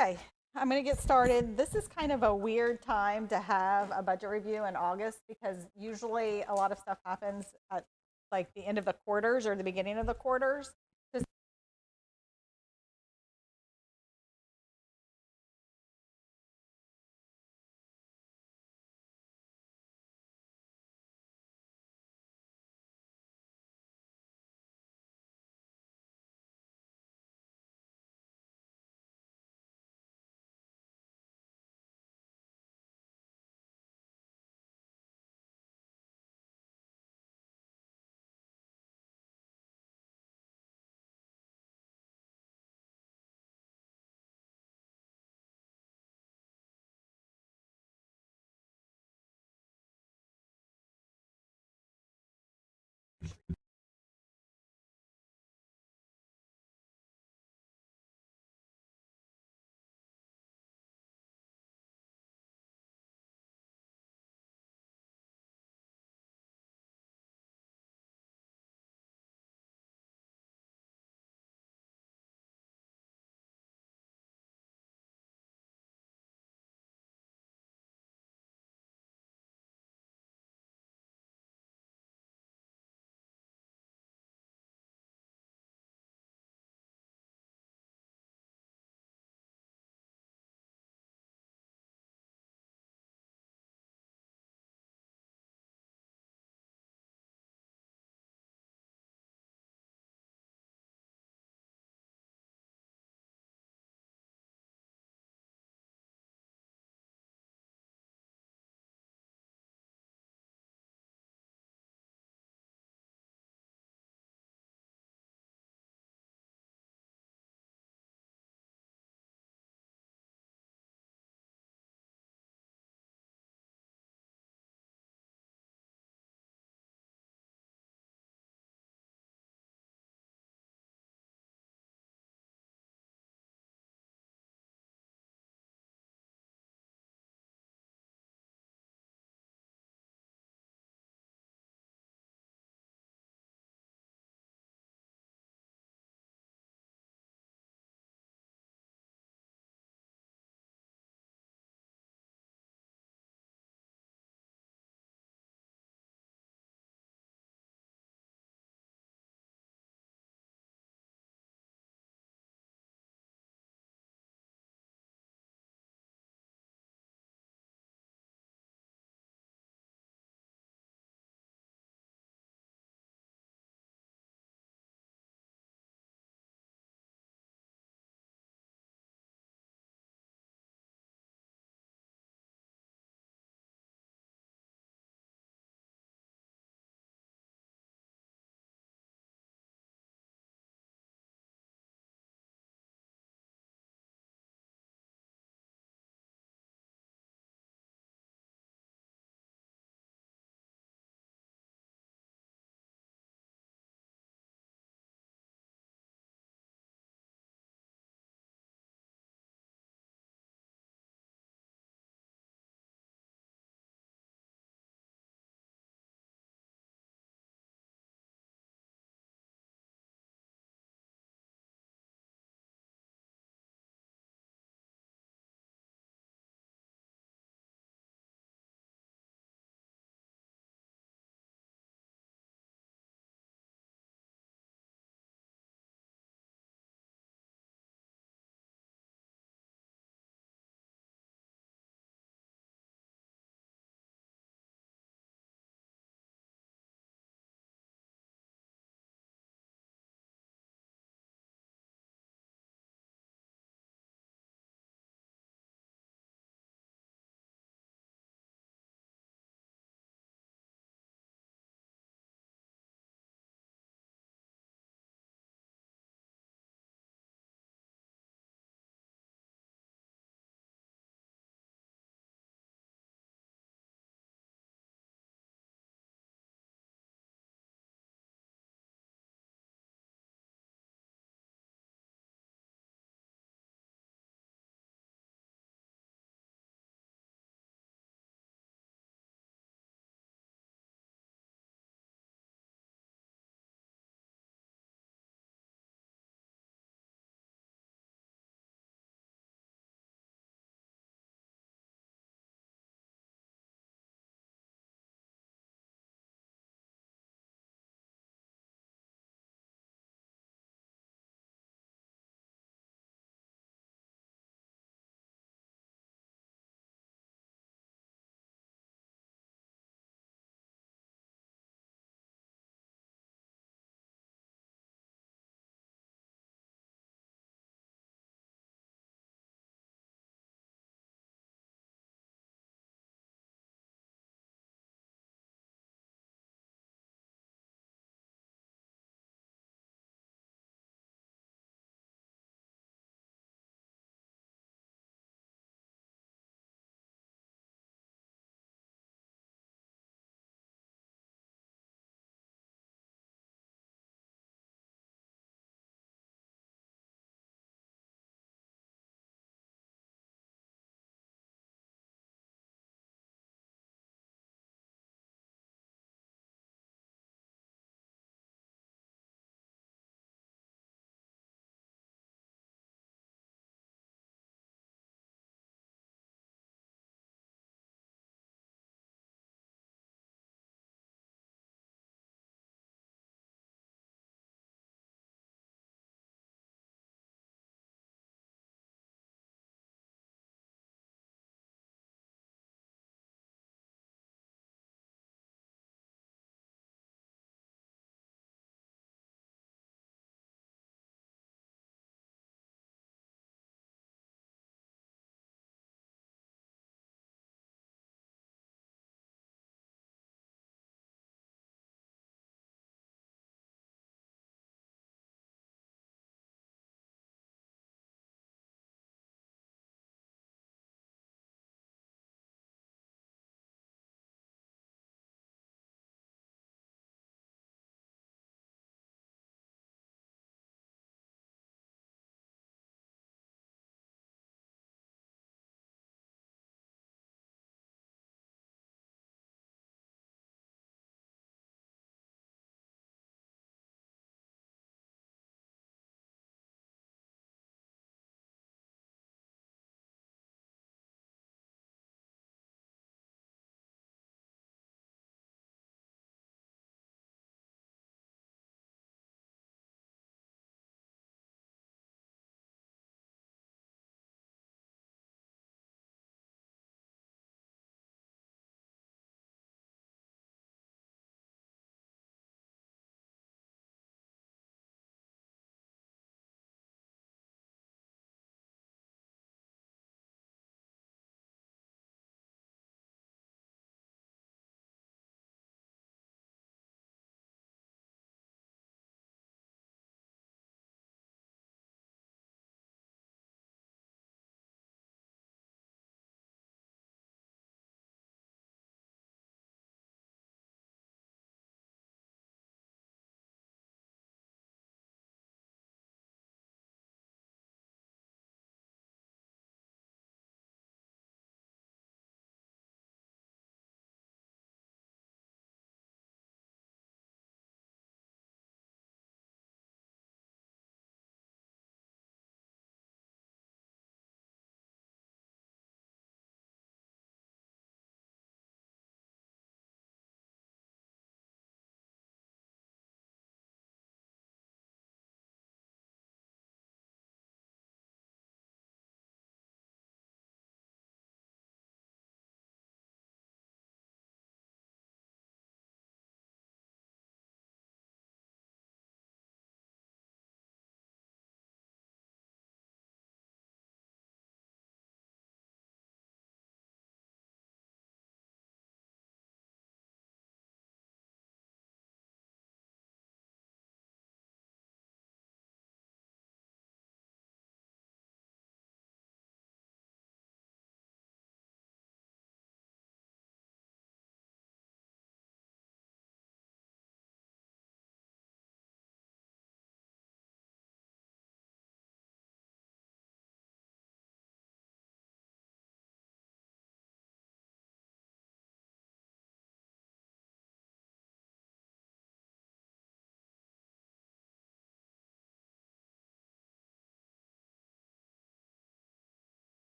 Okay, I'm going to get started. This is kind of a weird time to have a budget review in August because usually a lot of stuff happens at like the end of the quarters or the beginning of the quarters.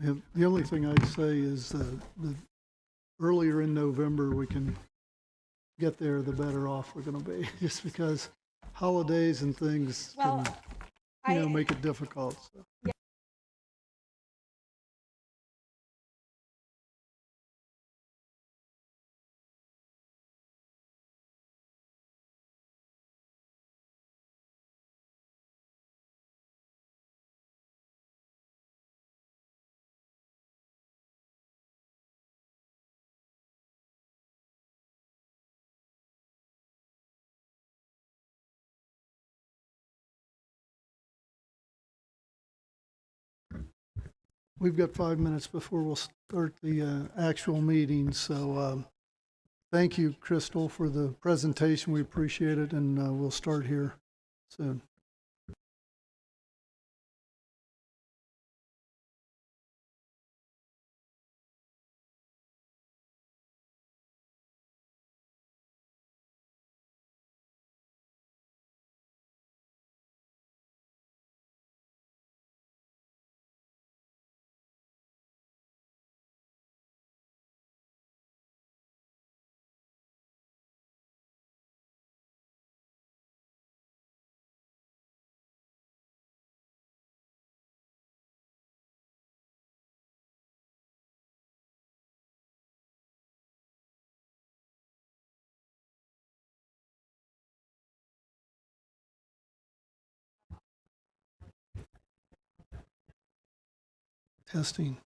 The only thing I'd say is the earlier in November we can get there, the better off we're going to be, just because holidays and things Well, can, make it difficult. So. We've got 5 minutes before we'll start the actual meeting, so thank you, Crystal, for the presentation. We appreciate it, and we'll start here soon. Testing.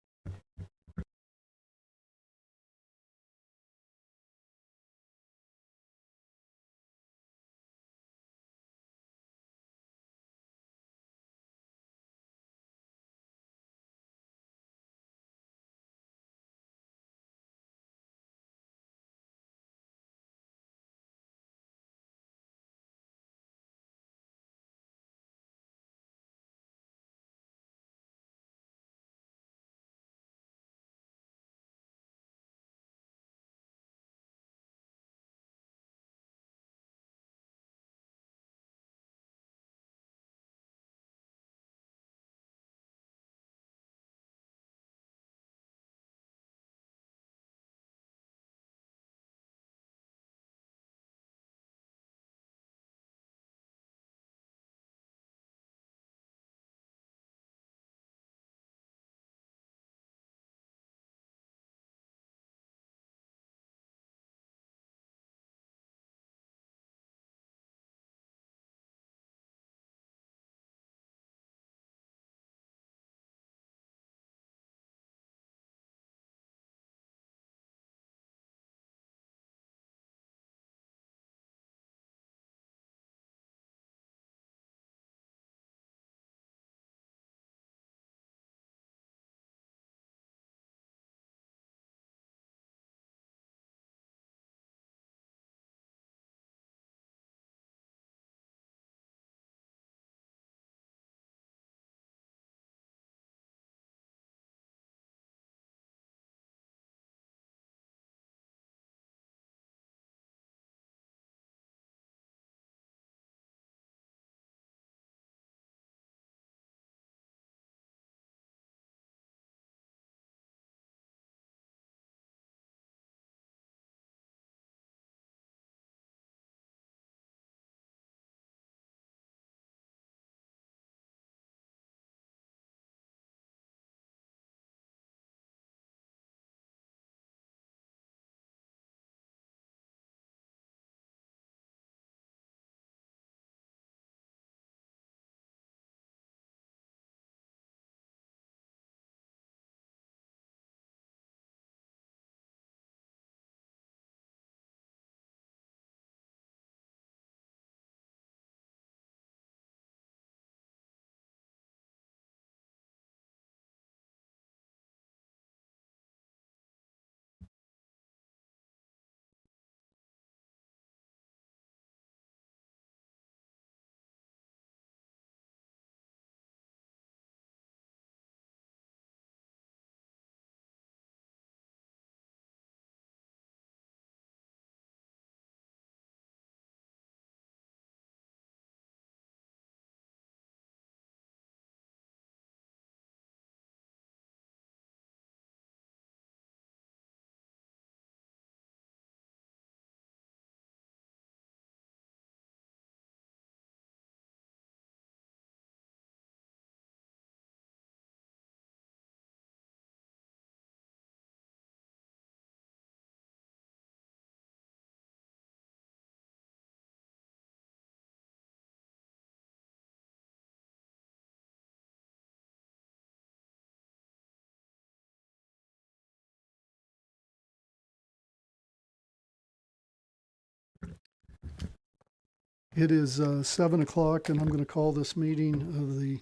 It is 7 o'clock, and I'm going to call this meeting of the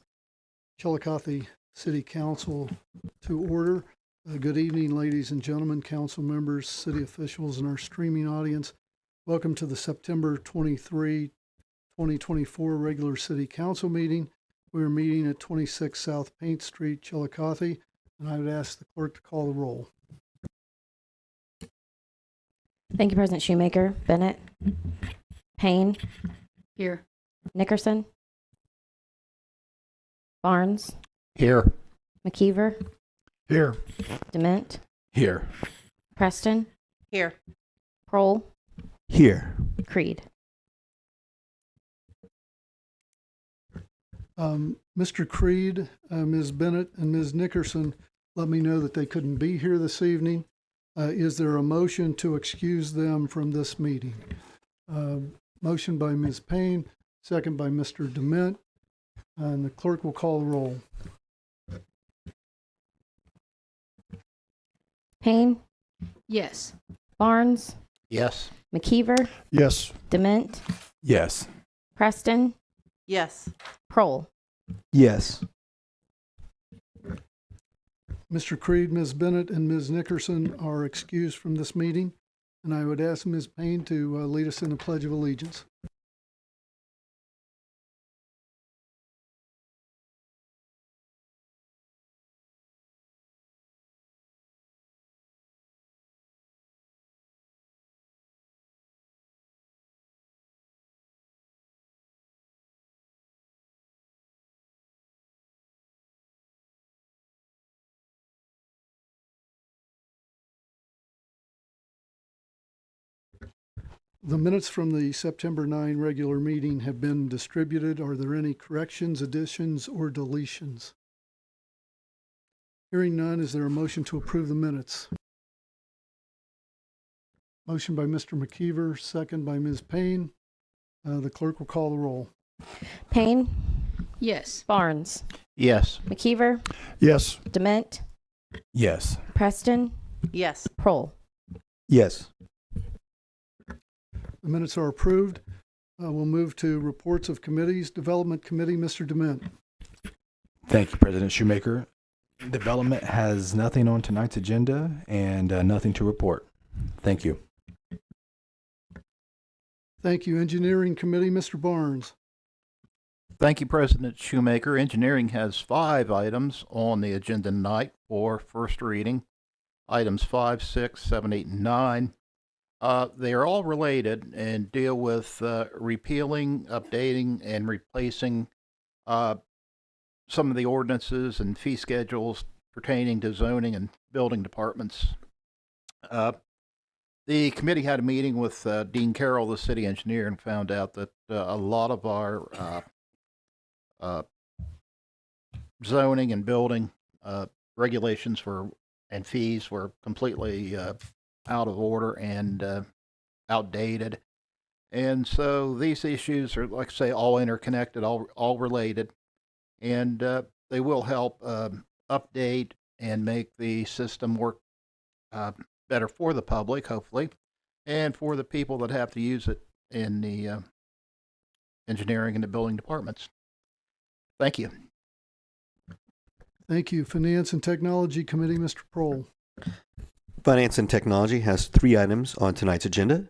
Chiillicothe City Council to order. Good evening, ladies and gentlemen, council members, city officials, and our streaming audience. Welcome to the September 23, 2024 regular city council meeting. We are meeting at 26 South Paint Street, Chiillicothe, and I would ask the clerk to call the roll. Thank you, President Shoemaker. Bennett. Payne. Here. Nickerson. Barnes. Here. McKeever. Here. Dement. Here. Preston. Here. Prohl. Here. Creed. Mr. Creed, Ms. Bennett, and Ms. Nickerson let me know that they couldn't be here this evening. Is there a motion to excuse them from this meeting? Motion by Ms. Payne, second by Mr. Dement, and the clerk will call the roll. Payne. Yes. Barnes. Yes. McKeever. Yes. Dement. Yes. Preston. Yes. Prohl. Yes. Mr. Creed, Ms. Bennett, and Ms. Nickerson are excused from this meeting, and I would ask Ms. Payne to lead us in the Pledge of Allegiance. The minutes from the September 9 regular meeting have been distributed. Are there any corrections, additions, or deletions? Hearing none, is there a motion to approve the minutes? Motion by Mr. McKeever, second by Ms. Payne. The clerk will call the roll. Payne. Yes. Barnes. Yes. McKeever. Yes. Dement. Yes. Preston. Yes. Prohl. Yes. The minutes are approved. We'll move to reports of committees. Development Committee, Mr. Dement. Thank you, President Shoemaker. Development has nothing on tonight's agenda and nothing to report. Thank you. Thank you. Engineering Committee, Mr. Barnes. Thank you, President Shoemaker. Engineering has 5 items on the agenda tonight for first reading. Items 5, 6, 7, 8, and 9. They are all related and deal with repealing, updating, and replacing some of the ordinances and fee schedules pertaining to zoning and building departments. The committee had a meeting with Dean Carroll, the city engineer, and found out that a lot of our zoning and building regulations and fees were completely out of order and outdated. And so these issues are, like I say, all interconnected, all related, and they will help update and make the system work better for the public, hopefully, and for the people that have to use it in the engineering and the building departments. Thank you. Thank you. Finance and Technology Committee, Mr. Prohl. Finance and Technology has 3 items on tonight's agenda.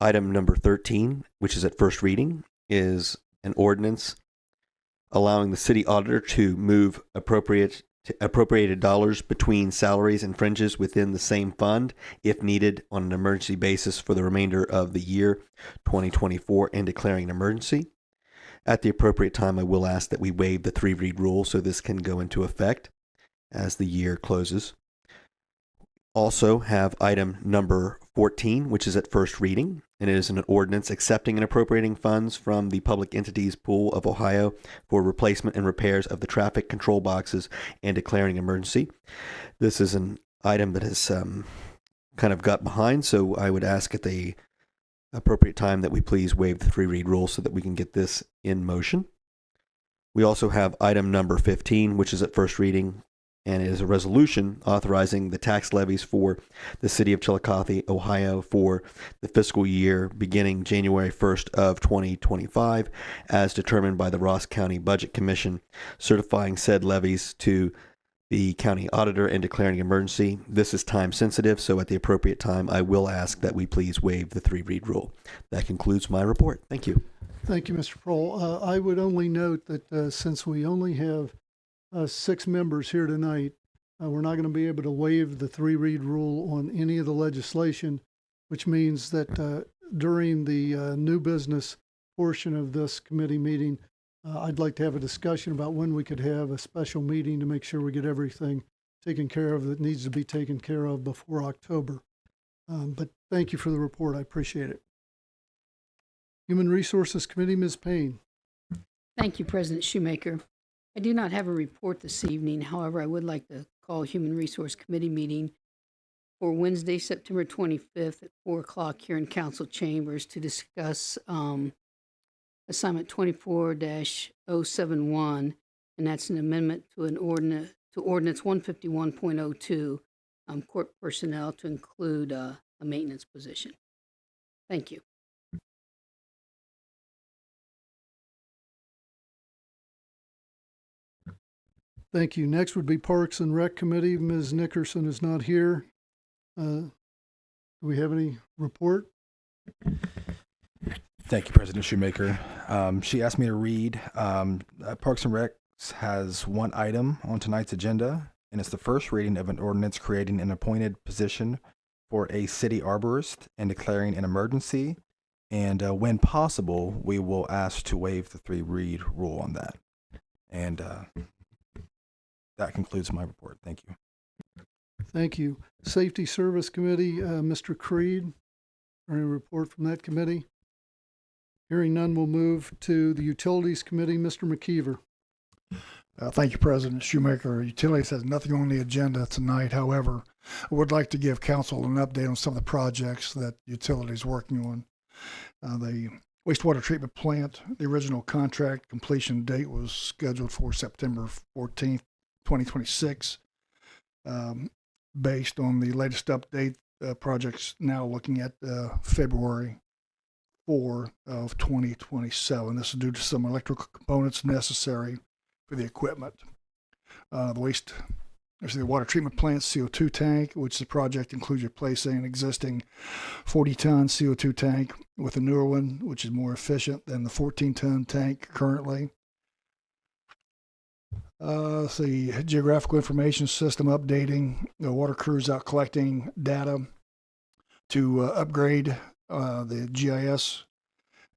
Item number 13, which is at first reading, is an ordinance allowing the city auditor to move appropriated dollars between salaries and fringes within the same fund if needed on an emergency basis for the remainder of the year 2024 and declaring an emergency. At the appropriate time, I will ask that we waive the 3-read rule so this can go into effect as the year closes. Also have item number 14, which is at first reading, and it is an ordinance accepting and appropriating funds from the Public Entities Pool of Ohio for replacement and repairs of the traffic control boxes and declaring emergency. This is an item that has kind of got behind, so I would ask at the appropriate time that we please waive the 3-read rule so that we can get this in motion. We also have item number 15, which is at first reading, and it is a resolution authorizing the tax levies for the city of Chiillicothe, Ohio for the fiscal year beginning January 1st of 2025 as determined by the Ross County Budget Commission, certifying said levies to the county auditor and declaring an emergency. This is time sensitive, so at the appropriate time, I will ask that we please waive the 3-read rule. That concludes my report. Thank you. Thank you, Mr. Prohl. I would only note that since we only have 6 members here tonight, we're not going to be able to waive the 3-read rule on any of the legislation, which means that during the new business portion of this committee meeting, I'd like to have a discussion about when we could have a special meeting to make sure we get everything taken care of that needs to be taken care of before October. But thank you for the report. I appreciate it. Human Resources Committee, Ms. Payne. Thank you, President Shoemaker. I do not have a report this evening. However, I would like to call Human Resource Committee meeting for Wednesday, September 25th at 4 o'clock here in Council Chambers to discuss Assignment 24-071, and that's an amendment to Ordinance 151.02, court personnel to include a maintenance position. Thank you. Thank you. Next would be Parks and Rec Committee. Ms. Nickerson is not here. Do we have any report? Thank you, President Shoemaker. She asked me to read. Parks and Rec has one item on tonight's agenda, and it's the first reading of an ordinance creating an appointed position for a city arborist and declaring an emergency. And when possible, we will ask to waive the 3-read rule on that. And that concludes my report. Thank you. Thank you. Safety Service Committee, Mr. Creed. Any report from that committee? Hearing none, we'll move to the Utilities Committee. Mr. McKeever. Thank you, President Shoemaker. Utilities has nothing on the agenda tonight. However, I would like to give council an update on some of the projects that Utilities is working on. The wastewater treatment plant, the original contract completion date was scheduled for September 14th, 2026. Based on the latest update, project's now looking at February 4 of 2027. This is due to some electrical components necessary for the equipment. The water treatment plant CO2 tank, which the project includes replacing an existing 40-ton CO2 tank with a newer one, which is more efficient than the 14-ton tank currently. The geographical information system updating, the water crews out collecting data to upgrade the GIS,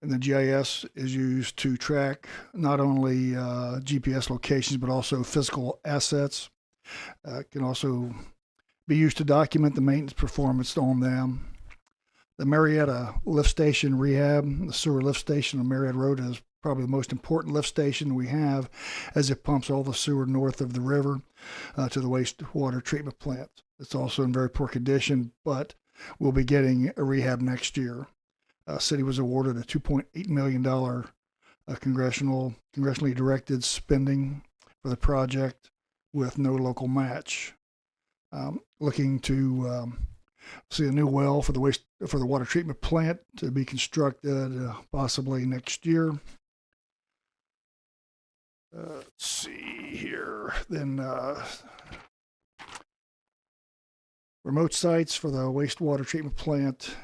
and the GIS is used to track not only GPS locations but also physical assets. It can also be used to document the maintenance performance on them. The Marietta lift station rehab, the sewer lift station on Marietta Road, is probably the most important lift station we have, as it pumps all the sewer north of the river to the wastewater treatment plant. It's also in very poor condition, but we'll be getting a rehab next year. City was awarded a $2.8 million congressionally directed spending for the project with no local match. Looking to see a new well for the water treatment plant to be constructed possibly next year. Let's see here. Then remote sites for the wastewater treatment plant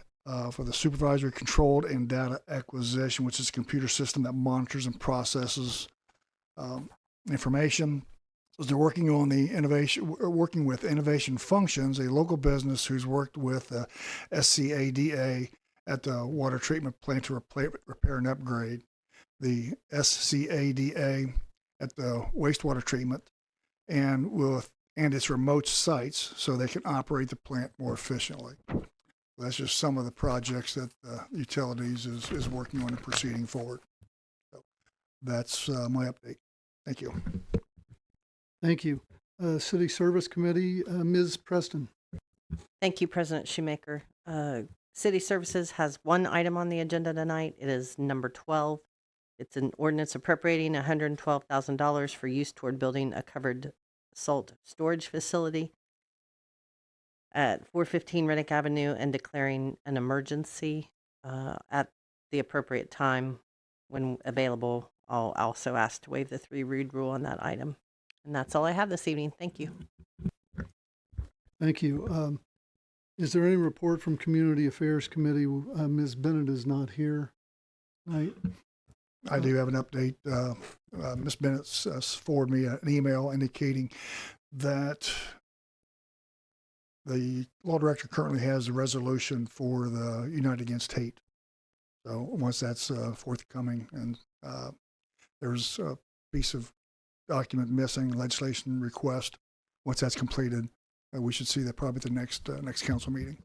for the supervisory controlled and data acquisition, which is a computer system that monitors and processes information. So they're working on working with Innovation Functions, a local business who's worked with SCADA at the water treatment plant to repair and upgrade the SCADA at the wastewater treatment and its remote sites so they can operate the plant more efficiently. That's just some of the projects that Utilities is working on and proceeding forward. So that's my update. Thank you. Thank you. City Service Committee, Ms. Preston. Thank you, President Shoemaker. City Services has one item on the agenda tonight. It is number 12. It's an ordinance appropriating $112,000 for use toward building a covered salt storage facility at 415 Reddick Avenue and declaring an emergency at the appropriate time when available. I'll also ask to waive the 3 read rule on that item. And that's all I have this evening. Thank you. Thank you. Is there any report from Community Affairs Committee? Ms. Bennett is not here tonight. I do have an update. Ms. Bennett forwarded me an email indicating that the law director currently has a resolution for the United Against Hate. So once that's forthcoming, and there's a piece of document missing, legislation request. Once that's completed, we should see that probably at the next council meeting.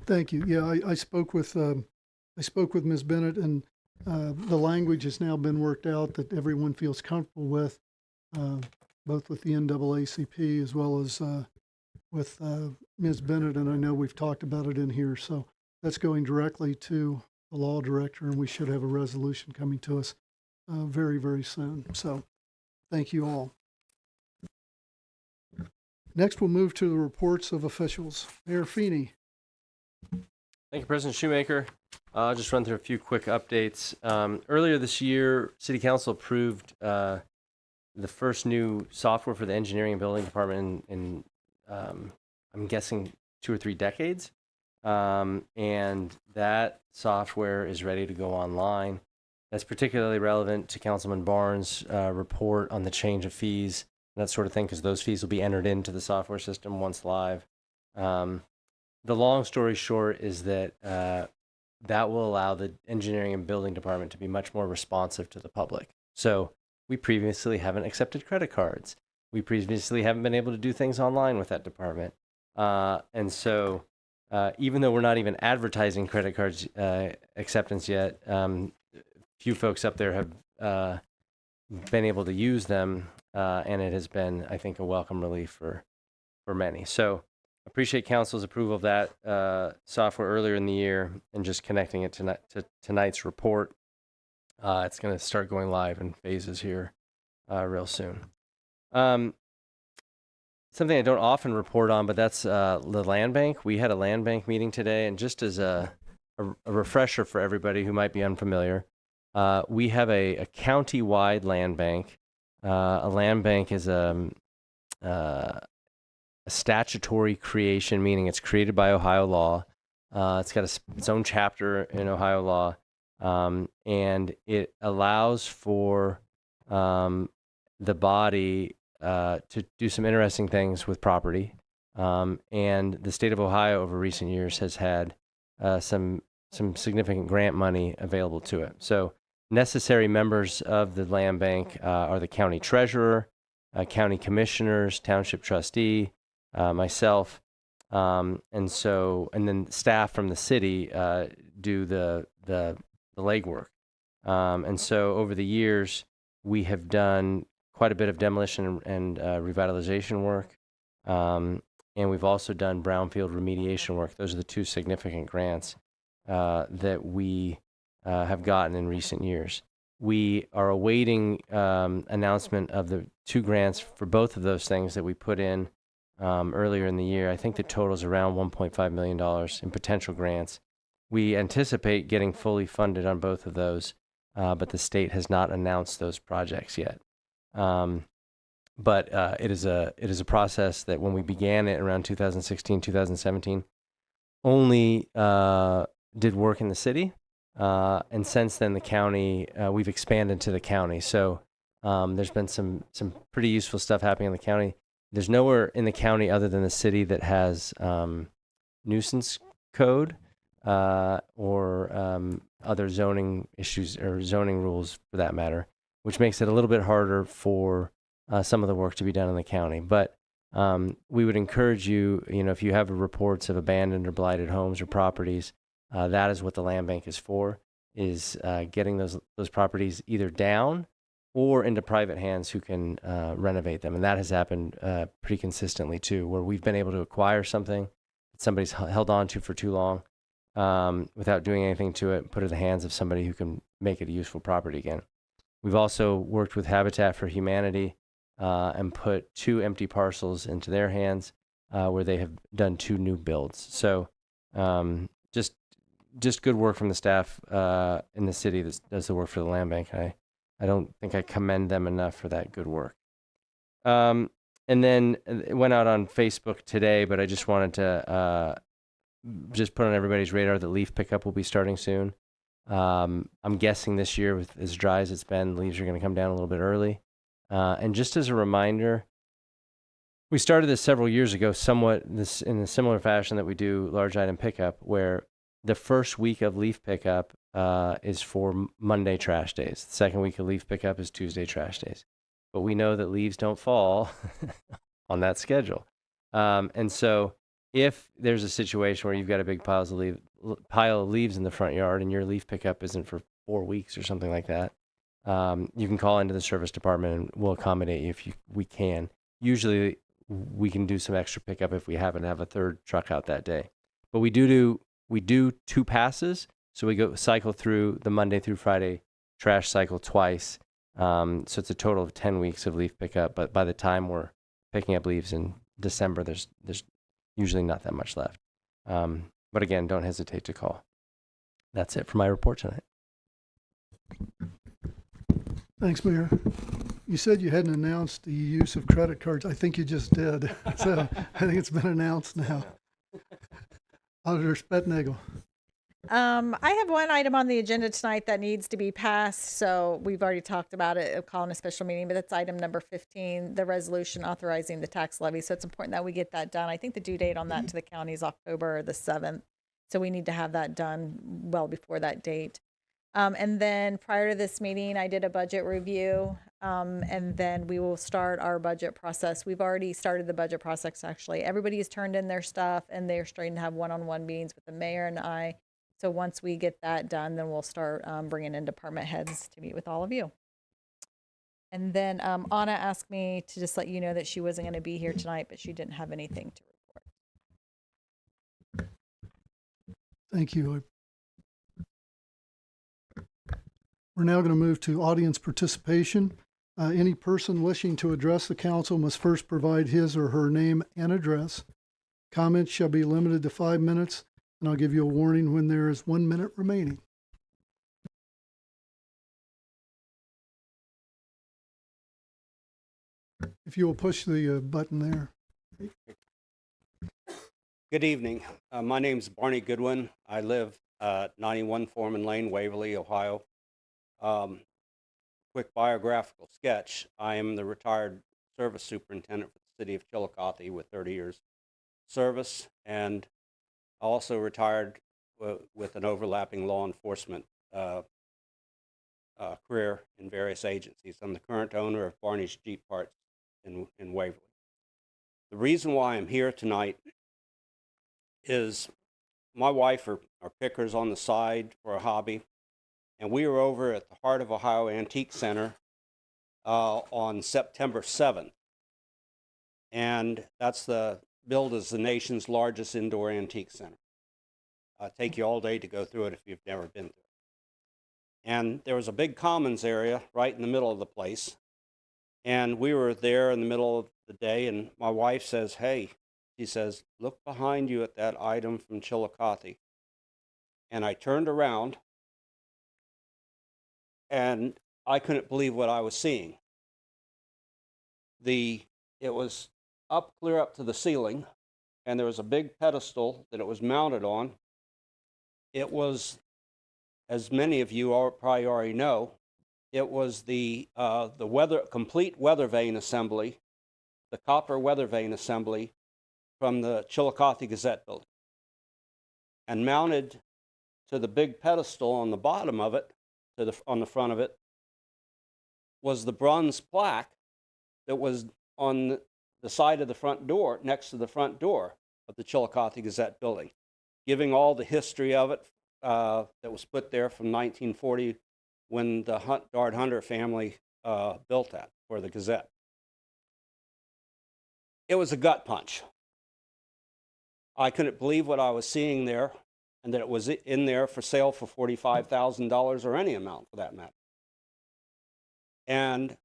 Thank you. Yeah, I spoke with Ms. Bennett, and the language has now been worked out that everyone feels comfortable with, both with the NAACP as well as with Ms. Bennett, and I know we've talked about it in here. So that's going directly to the law director, and we should have a resolution coming to us very, very soon. So thank you all. Next, we'll move to the reports of officials. Mayor Feeney. Thank you, President Shoemaker. I'll just run through a few quick updates. Earlier this year, City Council approved the first new software for the engineering and building department in I'm guessing 2 or 3 decades. And that software is ready to go online. That's particularly relevant to Councilman Barnes' report on the change of fees, that sort of thing, because those fees will be entered into the software system once live. The long story short is that that will allow the engineering and building department to be much more responsive to the public. So we previously haven't accepted credit cards. We previously haven't been able to do things online with that department. And so even though we're not even advertising credit cards acceptance yet, few folks up there have been able to use them, and it has been, I think, a welcome relief for many. So appreciate council's approval of that software earlier in the year and just connecting it to tonight's report. It's going to start going live in phases here real soon. Something I don't often report on, but that's the land bank. We had a land bank meeting today, and just as a refresher for everybody who might be unfamiliar, we have a county-wide land bank. A land bank is a statutory creation, meaning it's created by Ohio law. It's got its own chapter in Ohio law, and it allows for the body to do some interesting things with property. And the state of Ohio over recent years has had some significant grant money available to it. So necessary members of the land bank are the county treasurer, county commissioners, township trustee, myself, and then staff from the city do the legwork. And so over the years, we have done quite a bit of demolition and revitalization work, and we've also done brownfield remediation work. Those are the 2 significant grants that we have gotten in recent years. We are awaiting announcement of the 2 grants for both of those things that we put in earlier in the year. I think the total is around $1.5 million in potential grants. We anticipate getting fully funded on both of those, but the state has not announced those projects yet. But it is a process that when we began it around 2016, 2017, only did work in the city. And since then, the county, we've expanded to the county. So there's been some pretty useful stuff happening in the county. There's nowhere in the county other than the city that has nuisance code or other zoning issues or zoning rules for that matter, which makes it a little bit harder for some of the work to be done in the county. But we would encourage you, if you have reports of abandoned or blighted homes or properties, that is what the land bank is for, is getting those properties either down or into private hands who can renovate them. And that has happened pretty consistently too, where we've been able to acquire something that somebody's held on to for too long without doing anything to it, put it in the hands of somebody who can make it a useful property again. We've also worked with Habitat for Humanity and put 2 empty parcels into their hands where they have done 2 new builds. So just good work from the staff in the city that does the work for the land bank. I don't think I commend them enough for that good work. And then it went out on Facebook today, but I just wanted to just put on everybody's radar that leaf pickup will be starting soon. I'm guessing this year, with as dry as it's been, leaves are going to come down a little bit early. And just as a reminder, we started this several years ago, somewhat this in a similar fashion that we do large item pickup, where the first week of leaf pickup is for Monday trash days. The second week of leaf pickup is Tuesday trash days. But we know that leaves don't fall on that schedule. And so if there's a situation where you've got a big pile of leaves in the front yard and your leaf pickup isn't for 4 weeks or something like that, you can call into the service department and we'll accommodate you if we can. Usually we can do some extra pickup if we happen to have a third truck out that day. But we do 2 passes, so we cycle through the Monday through Friday trash cycle twice. So it's a total of 10 weeks of leaf pickup. But by the time we're picking up leaves in December, there's usually not that much left. But again, don't hesitate to call. That's it for my report tonight. Thanks, Mayor. You said you hadn't announced the use of credit cards. I think you just did. So I think it's been announced now. Auditor Spetnagel. I have one item on the agenda tonight that needs to be passed. So we've already talked about it, calling a special meeting, but that's item number 15, the resolution authorizing the tax levy. So it's important that we get that done. I think the due date on that to the county is October the 7th. So we need to have that done well before that date. And then prior to this meeting, I did a budget review, and then we will start our budget process. We've already started the budget process, actually. Everybody has turned in their stuff, and they're starting to have one-on-one meetings with the mayor and I. So once we get that done, then we'll start bringing in department heads to meet with all of you. And then Anna asked me to just let you know that she wasn't going to be here tonight, but she didn't have anything to report. Thank you. We're now going to move to audience participation. Any person wishing to address the council must first provide his or her name and address. Comments shall be limited to 5 minutes, and I'll give you a warning when there is 1 minute remaining. If you will push the button there. Good evening. My name is Barney Goodwin. I live at 91 Foreman Lane, Waverly, Ohio. Quick biographical sketch. I am the retired service superintendent for the city of Chiillicothe with 30 years service, and also retired with an overlapping law enforcement career in various agencies. I'm the current owner of Barney's Jeep Parts in Waverly. The reason why I'm here tonight is my wife are pickers on the side for a hobby, and we were over at the Heart of Ohio Antique Center on September 7th. And that's billed as the nation's largest indoor antique center. It'll take you all day to go through it if you've never been through it. And there was a big commons area right in the middle of the place. And we were there in the middle of the day, and my wife says, hey, she says, look behind you at that item from Chiillicothe. And I turned around, and I couldn't believe what I was seeing. It was up clear up to the ceiling, and there was a big pedestal that it was mounted on. It was, as many of you probably already know, it was the complete weather vane assembly, the copper weather vane assembly from the Chiillicothe Gazette building. And mounted to the big pedestal on the bottom of it, on the front of it, was the bronze plaque that was on the side of the front door, next to the front door of the Chiillicothe Gazette building, giving all the history of it that was put there from 1940 when the Dart Hunter family built that for the Gazette. It was a gut punch. I couldn't believe what I was seeing there, and that it was in there for sale for $45,000 or any amount for that matter. And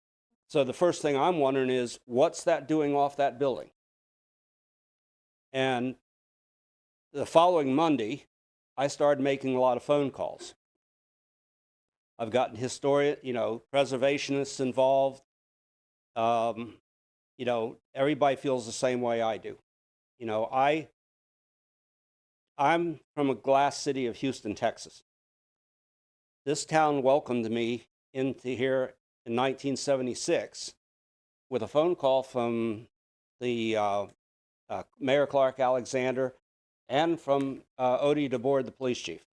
So the first thing I'm wondering is, what's that doing off that building? And the following Monday, I started making a lot of phone calls. I've gotten preservationists involved. Everybody feels the same way I do. I'm from a glass city of Houston, Texas. This town welcomed me into here in 1976 with a phone call from the Mayor Clark Alexander and from Odie DeBoard, the police chief,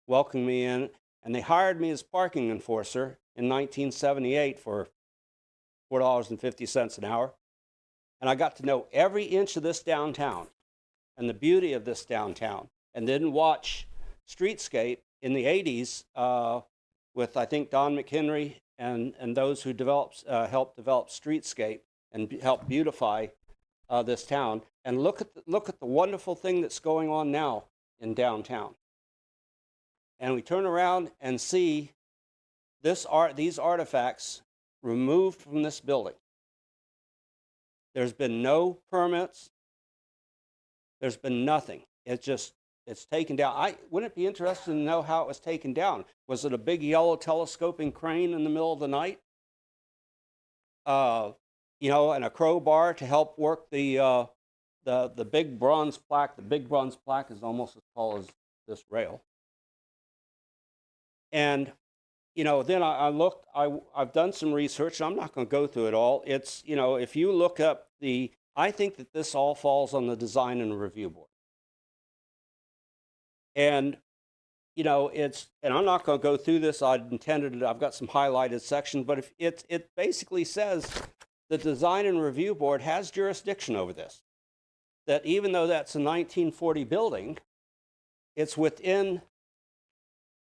welcomed me in, and they hired me as parking enforcer in 1978 for $4.50 an hour. And I got to know every inch of this downtown and the beauty of this downtown, and then watch Streetscape in the 80s with, I think, Don McHenry and those who helped develop Streetscape and help beautify this town. And look at the wonderful thing that's going on now in downtown. And we turn around and see these artifacts removed from this building. There's been no permits. There's been nothing. It's taken down. Wouldn't it be interesting to know how it was taken down? Was it a big yellow telescoping crane in the middle of the night? And a crowbar to help work the big bronze plaque. The big bronze plaque is almost as tall as this rail. And then I looked. I've done some research. I'm not going to go through it all. It's if you look up I think that this all falls on the design and review board. And and I'm not going to go through this. I've got some highlighted sections, but if it basically says the design and review board has jurisdiction over this. That even though that's a 1940 building, it's within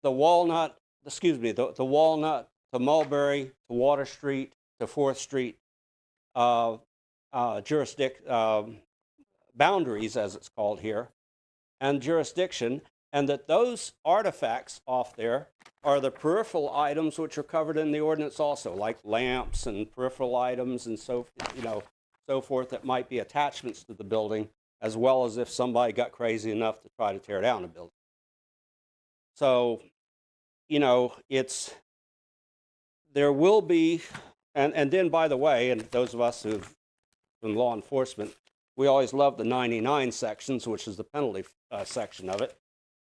the Walnut, to Mulberry, to Water Street, to 4th Street boundaries, as it's called here, and jurisdiction, and that those artifacts off there are the peripheral items which are covered in the ordinance also, like lamps and peripheral items and so forth that might be attachments to the building, as well as if somebody got crazy enough to try to tear down a building. So, there will be, and then, by the way, and those of us who've been law enforcement, we always love the 99 sections, which is the penalty section of it.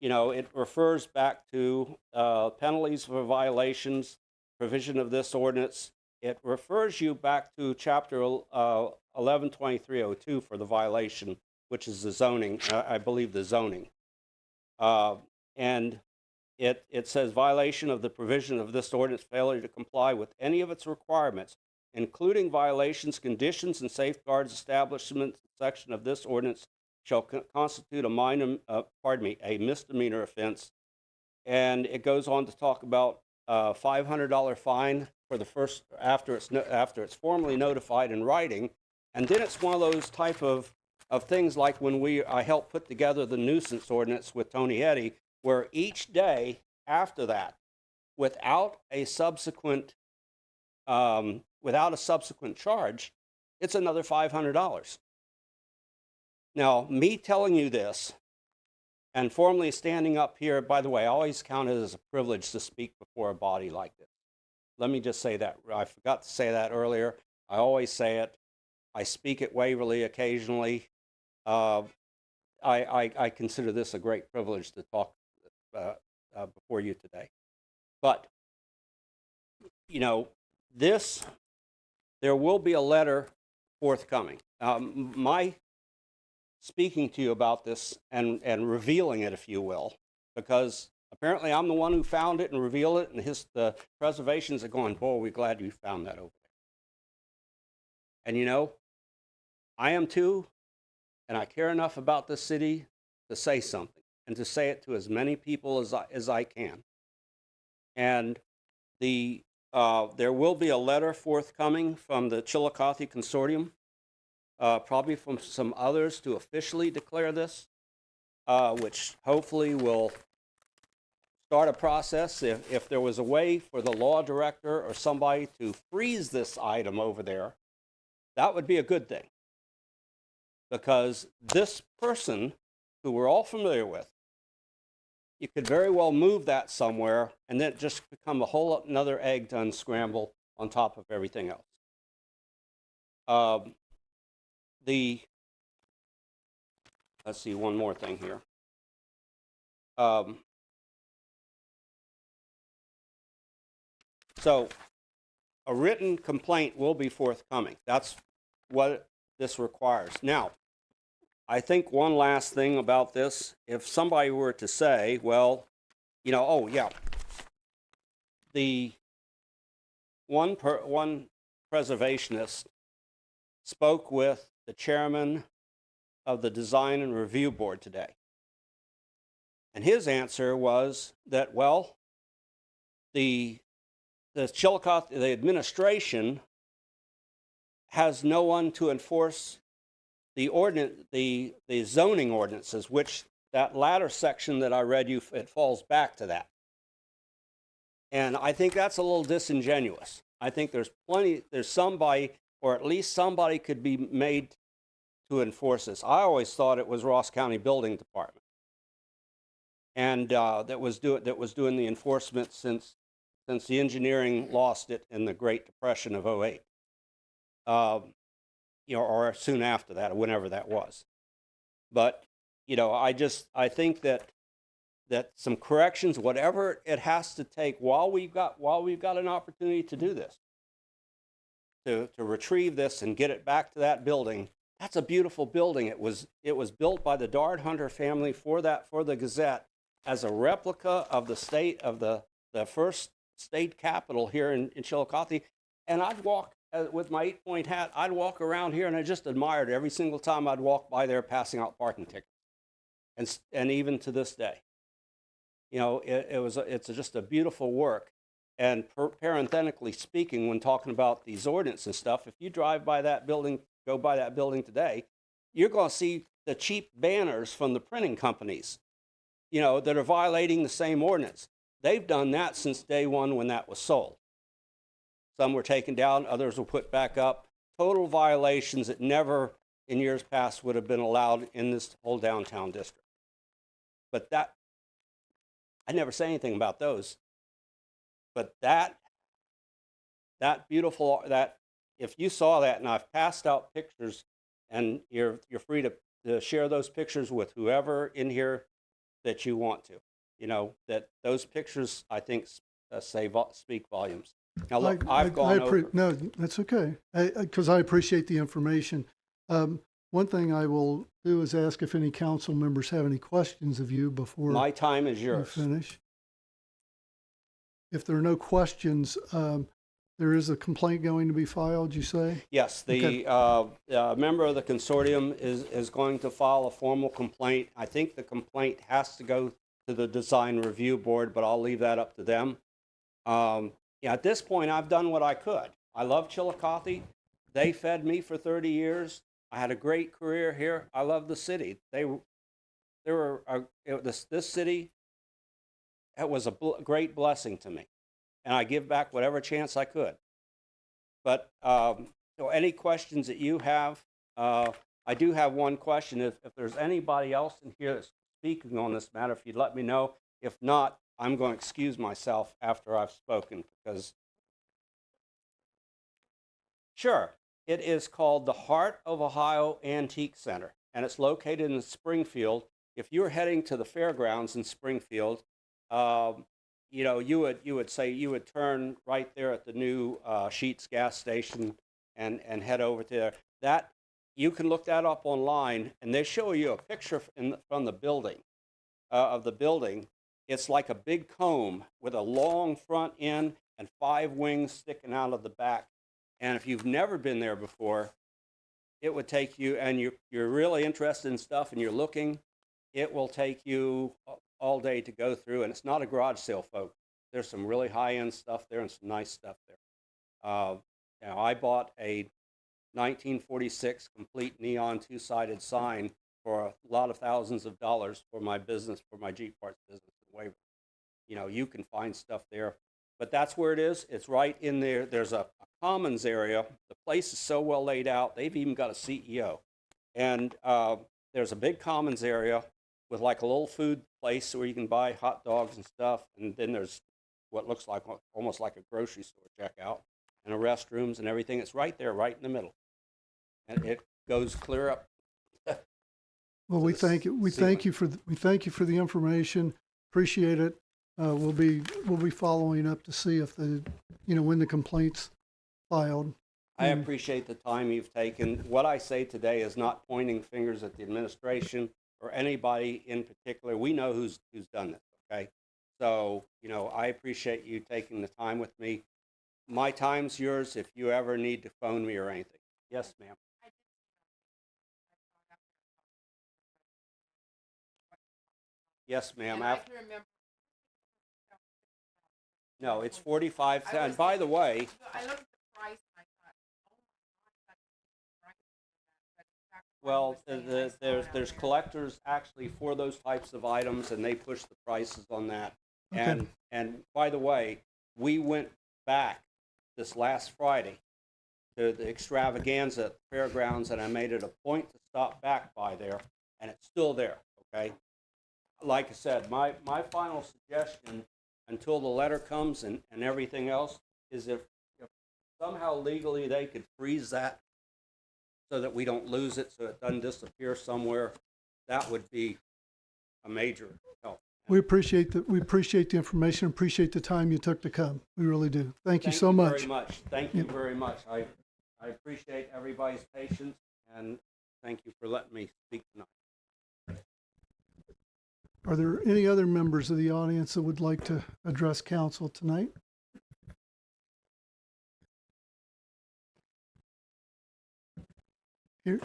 It refers back to penalties for violations, provision of this ordinance. It refers you back to Chapter 112302 for the violation, which is the zoning, I believe the zoning. And it says violation of the provision of this ordinance, failure to comply with any of its requirements, including violations, conditions, and safeguards establishments section of this ordinance shall constitute a misdemeanor offense. And it goes on to talk about a $500 fine for the first after it's formally notified in writing. And then it's one of those type of things like when I helped put together the nuisance ordinance with Tony Eddy, where each day after that, without a subsequent charge, it's another $500. Now, me telling you this and formally standing up here, by the way, I always count it as a privilege to speak before a body like this. Let me just say that. I forgot to say that earlier. I always say it. I speak at Waverly occasionally. I consider this a great privilege to talk before you today. But, there will be a letter forthcoming. My speaking to you about this and revealing it, if you will, because apparently I'm the one who found it and revealed it, and the preservations are going, boy, we're glad you found that over there. And I am too, and I care enough about this city to say something, and to say it to as many people as I can. And there will be a letter forthcoming from the Chiillicothe Consortium, probably from some others, to officially declare this, which hopefully will start a process. If there was a way for the law director or somebody to freeze this item over there, that would be a good thing. Because this person, who we're all familiar with, you could very well move that somewhere and then just become a whole another egg to unscramble on top of everything else. Let's see, one more thing here. So a written complaint will be forthcoming. That's what this requires. Now, I think one last thing about this, if somebody were to say, well, you know, oh yeah, the one preservationist spoke with the chairman of the Design and Review Board today. And his answer was that, well, the Chiillicothe, the administration has no one to enforce the zoning ordinances, which that latter section that I read you, it falls back to that. And I think that's a little disingenuous. I think there's somebody, or at least somebody could be made to enforce this. I always thought it was Ross County Building Department. And that was doing the enforcement since the engineering lost it in the Great Depression of '08. You know, or soon after that, or whenever that was. But, you know, I think that some corrections, whatever it has to take, while we've got an opportunity to do this, to retrieve this and get it back to that building. That's a beautiful building. It was built by the Dard Hunter family for the Gazette as a replica of the first state capitol here in Chiillicothe. And I'd walk with my 8-point hat. I'd walk around here and I just admired it every single time I'd walk by there passing out parking tickets. And even to this day, you know, it's just a beautiful work. And parenthetically speaking, when talking about these ordinances and stuff, if you drive by that building, go by that building today, you're going to see the cheap banners from the printing companies, you know, that are violating the same ordinance. They've done that since day one when that was sold. Some were taken down, others were put back up. Total violations that never in years past would have been allowed in this whole downtown district. But I never say anything about those. But that beautiful, if you saw that, and I've passed out pictures, and you're free to share those pictures with whoever in here that you want to. You know, that those pictures, I think, speak volumes. Now, look, I've gone over. No, that's okay, because I appreciate the information. One thing I will do is ask if any council members have any questions of you before My time is you yours. finish. If there are no questions, there is a complaint going to be filed, you say? Yes, the member of the consortium is going to file a formal complaint. I think the complaint has to go to the Design Review Board, but I'll leave that up to them. At this point, I've done what I could. I love Chiillicothe. They fed me for 30 years. I had a great career here. I love the city. This city, it was a great blessing to me, and I give back whatever chance I could. But any questions that you have, I do have one question. If there's anybody else in here that's speaking on this matter, if you'd let me know. If not, I'm going to excuse myself after I've spoken because. Sure, it is called the Heart of Ohio Antique Center, and it's located in Springfield. If you're heading to the fairgrounds in Springfield, you would turn right there at the new Sheetz gas station and head over to there. That you can look that up online, and they show you a picture from the building of the building. It's like a big comb with a long front end and 5 wings sticking out of the back. And if you've never been there before, it would take you, and you're really interested in stuff and you're looking, it will take you all day to go through. And it's not a garage sale, folks. There's some really high-end stuff there and some nice stuff there. I bought a 1946 complete neon 2-sided sign for a lot of thousands of dollars for my business, for my Jeep parts business in Waverly. you can find stuff there. But that's where it is. It's right in there. There's a commons area. The place is so well laid out. They've even got a CEO. And there's a big commons area with like a little food place where you can buy hot dogs and stuff. And then there's what looks like almost like a grocery store checkout and the restrooms and everything. It's right there, right in the middle. And it goes clear up. Well, we thank you. We thank you for the information. Appreciate it. We'll be following up to see if when the complaint's filed. I appreciate the time you've taken. What I say today is not pointing fingers at the administration or anybody in particular. We know who's done this, okay? So, I appreciate you taking the time with me. My time's yours if you ever need to phone me or anything. Yes, ma'am. Yes, ma'am. No, it's 45 cents. And by the way, well, there's collectors actually for those types of items, and they push the prices on that. Okay. And by the way, we went back this last Friday to the extravaganza at the fairgrounds, and I made it a point to stop back by there, and it's still there. Okay. Like I said, my final suggestion until the letter comes and everything else is if somehow legally they could freeze that so that we don't lose it, so it doesn't disappear somewhere, that would be a major help. We appreciate the information. Appreciate the time you took to come. We really do. Thank you so much. Very much. Thank you very much. I appreciate everybody's patience, and thank you for letting me speak tonight. Are there any other members of the audience that would like to address council tonight? Here.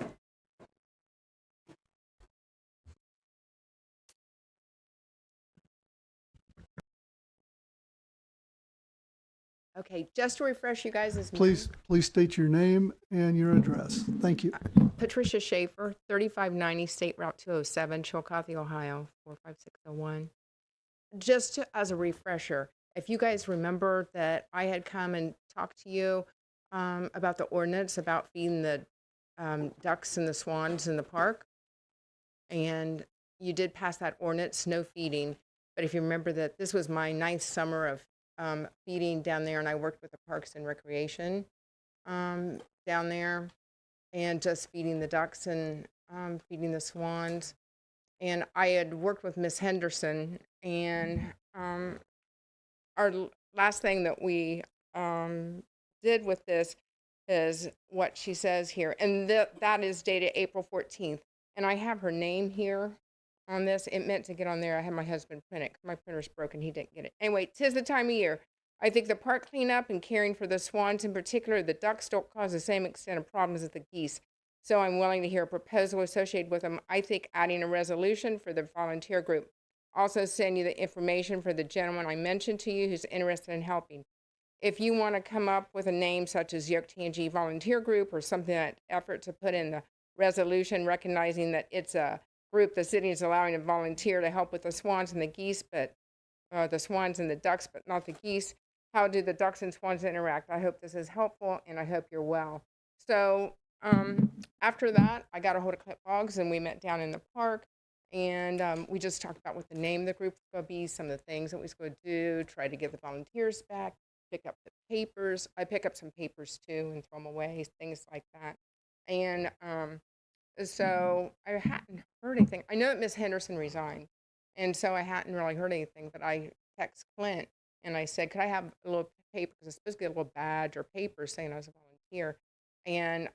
Okay, just to refresh you guys' Please state your name and your address. Thank you. Patricia Schaefer, 3590 State Route 207, Chiillicothe, Ohio, 45601. Just as a refresher, if you guys remember that I had come and talked to you about the ordinance about feeding the ducks and the swans in the park, and you did pass that ordinance, no feeding. But if you remember that this was my 9th summer of feeding down there, and I worked with the Parks and Recreation down there, and just feeding the ducks and feeding the swans. And I had worked with Miss Henderson, and our last thing that we did with this is what she says here, and that is dated April 14th. And I have her name here on this. It meant to get on there. I had my husband print it. My printer's broken. He didn't get it. Anyway, 'tis the time of year. I think the park cleanup and caring for the swans in particular, the ducks don't cause the same extent of problems as the geese. So I'm willing to hear a proposal associated with them. I think adding a resolution for the volunteer group. Also send you the information for the gentleman I mentioned to you who's interested in helping. If you want to come up with a name such as Yoke TNG Volunteer Group or something, that effort to put in the resolution, recognizing that it's a group the city is allowing to volunteer to help with the swans and the geese, but the swans and the ducks, but not the geese. How do the ducks and swans interact? I hope this is helpful, and I hope you're well. So after that, I got a hold of Clip Boggs, and we met down in the park, and we just talked about what the name of the group was going to be, some of the things that we was going to do, try to get the volunteers back, pick up the papers. I pick up some papers too and throw them away, things like that. And so I hadn't heard anything. I know that Miss Henderson resigned, and so I hadn't really heard anything, but I text Clint and I said, could I have a little paper, because it's supposed to get a little badge or paper saying I was a volunteer. And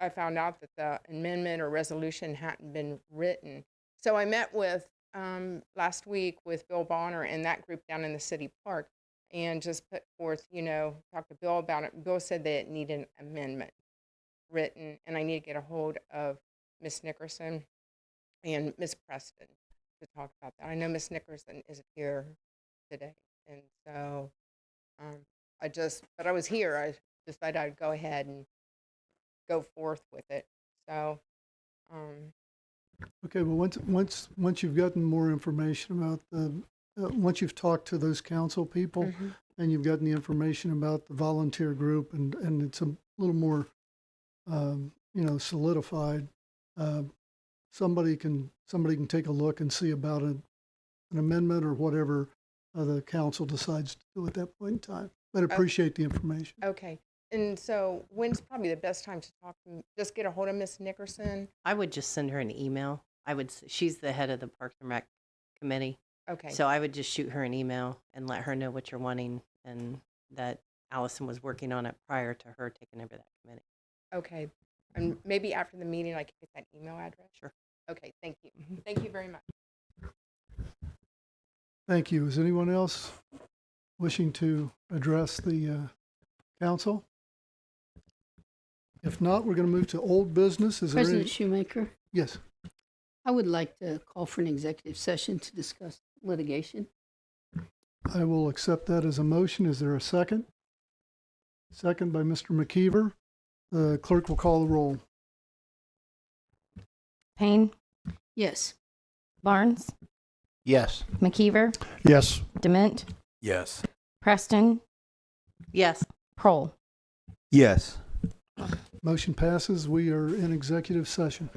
I found out that the amendment or resolution hadn't been written. So I met with last week with Bill Bonner and that group down in the city park, and just put forth, talked to Bill about it. Bill said that it needed an amendment written, and I need to get a hold of Miss Nickerson and Miss Preston to talk about that. I know Miss Nickerson isn't here today, and so but I was here. I decided I'd go ahead and go forth with it. So Okay, well, once you've gotten more information about the once you've talked to those council people and you've gotten the information about the volunteer group and it's a little more, solidified, somebody can take a look and see about an amendment or whatever the council decides to do at that point in time. But appreciate the information. Okay. And so when's probably the best time to talk to just get a hold of Miss Nickerson? I would just send her an email. She's the head of the Parks and Rec committee. Okay. So I would just shoot her an email and let her know what you're wanting and that Allison was working on it prior to her taking over that committee. Okay. And maybe after the meeting, I can get that email address? Sure. Okay. Thank you. Thank you very much. Thank you. Is anyone else wishing to address the council? If not, we're going to move to old business. Is there President any? Shoemaker, Yes. I would like to call for an executive session to discuss litigation. I will accept that as a motion. Is there a second? Second by Mr. McKeever. The clerk will call the roll. Payne, Yes. Barnes, Yes. McKeever, Yes. Dement, Yes. Preston, Yes. Prohl. Yes. Motion passes. We are in executive session.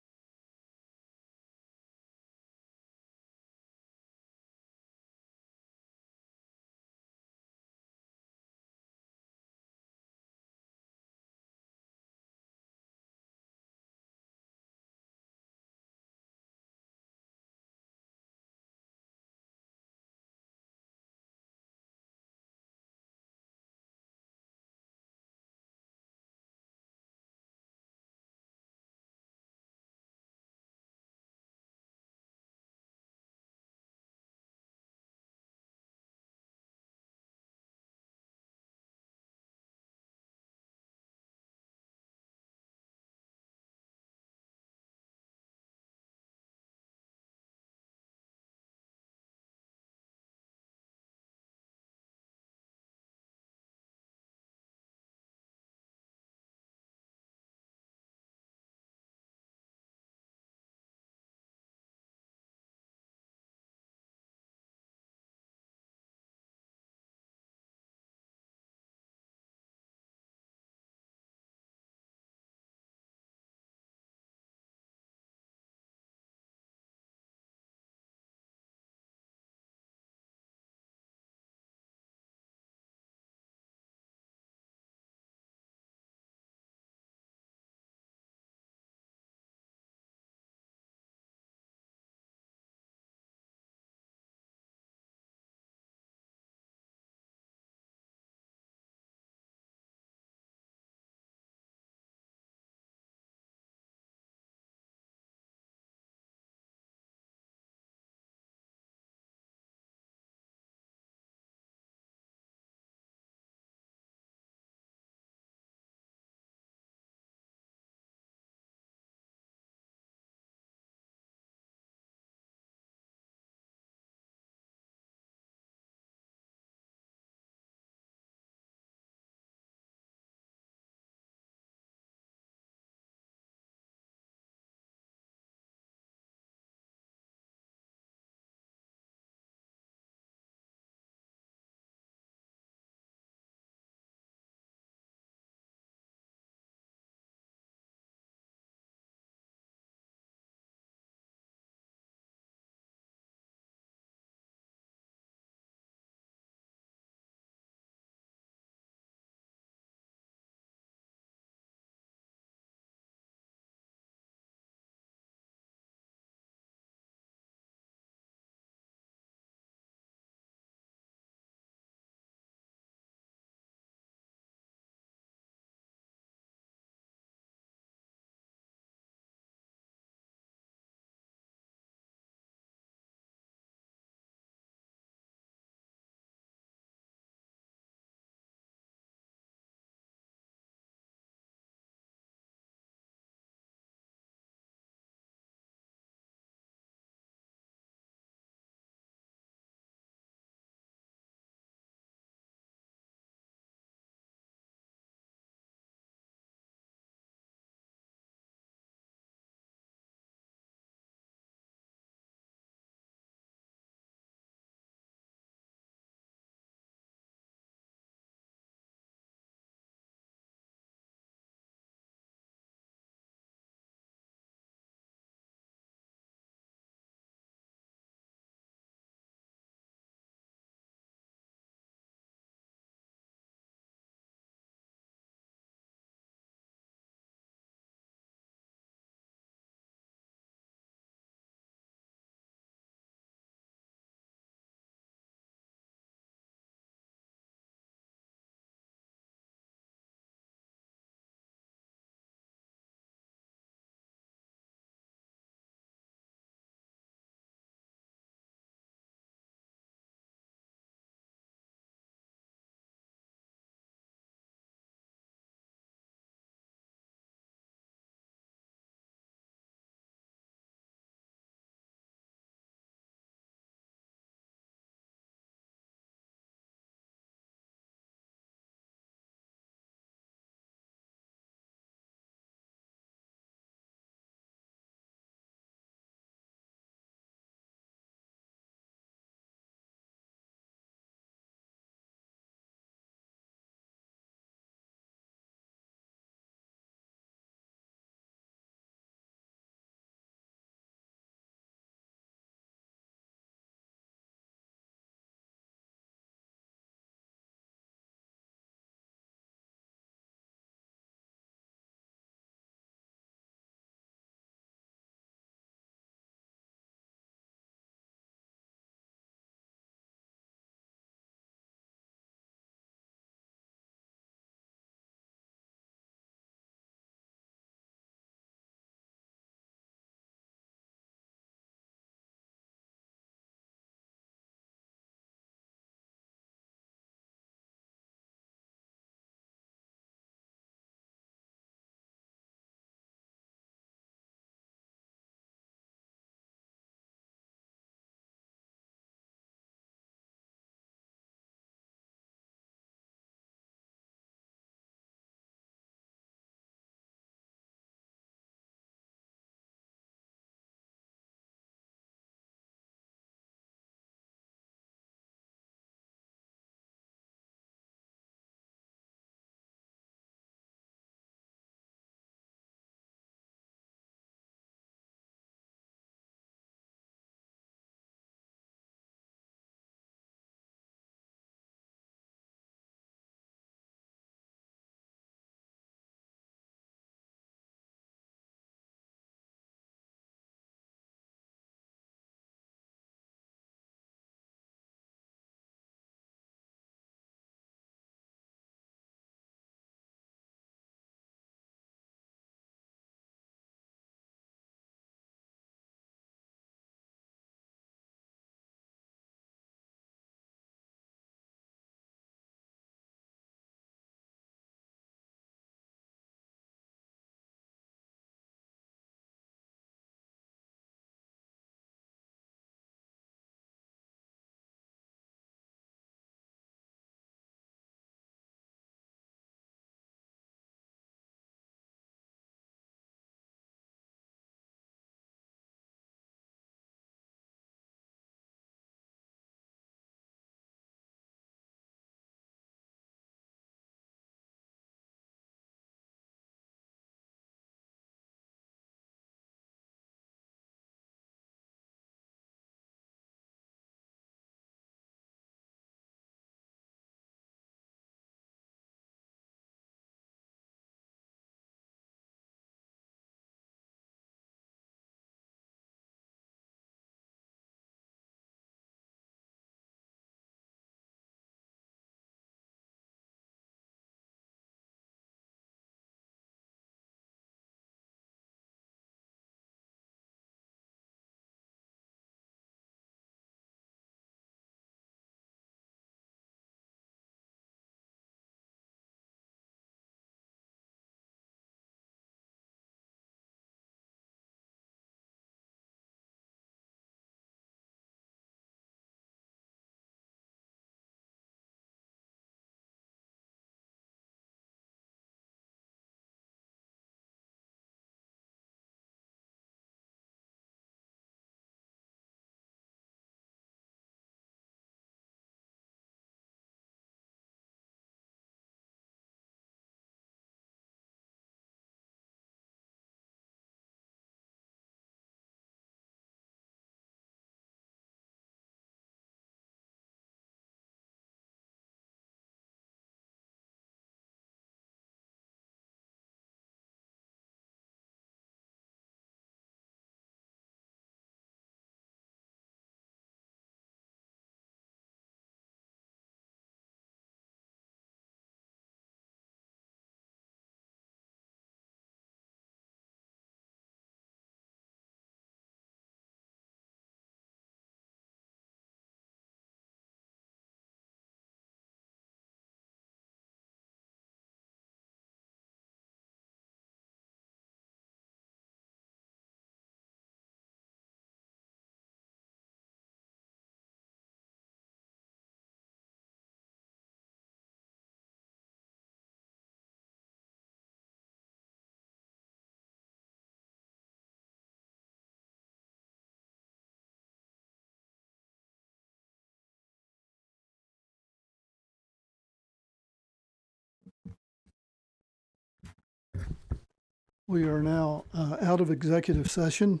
We are now out of executive session.